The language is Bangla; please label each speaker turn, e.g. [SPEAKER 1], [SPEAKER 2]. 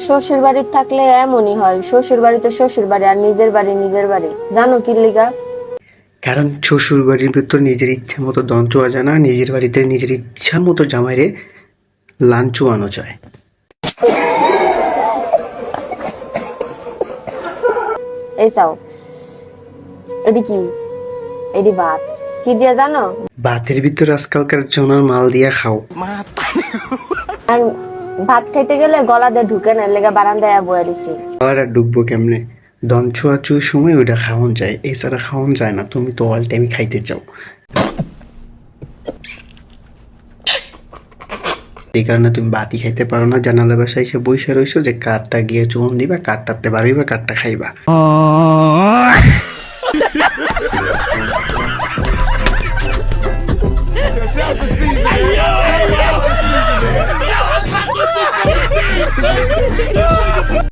[SPEAKER 1] শ্বশুর বাড়িতে থাকলে এমনই হয়, শ্বশুর বাড়িতে শ্বশুর বাড়ি আর নিজের বাড়ি নিজের বাড়ি। জানো কি লিগা?
[SPEAKER 2] কারণ শ্বশুর বাড়ির ভিতর নিজের ইচ্ছা মতো দন চুয়া যায় না, নিজের বাড়িতে নিজের ইচ্ছা মতো জামাইরে লান চুয়ানো যায়।
[SPEAKER 1] এই চাও, এটি কি? এটি ভাত। কি দিয়া জানো?
[SPEAKER 2] ভাতের ভিতর আজকালকার জনার মাল দিয়া খাও।
[SPEAKER 1] আর ভাত খাইতে গেলে গলা দিয়ে ঢুকে না, লেগা বারান্দায় বয়ে দিছি।
[SPEAKER 2] আর ডুববো কেমনে? দন চুয়া চুর সময় ওইটা খাওয়ান যায়, এছাড়া খাওয়ান যায় না। তুমি তো অল টাইম খাইতে চাও, এই কারণে তুমি বাতি খাইতে পারো না। জানালা বাসায় এসে বসে রইছো যে কাঠটা গিয়ে চুন দিবা, কাঠটাতে বাড়িবা, কাঠটা খাইবা।
[SPEAKER 3] Yo!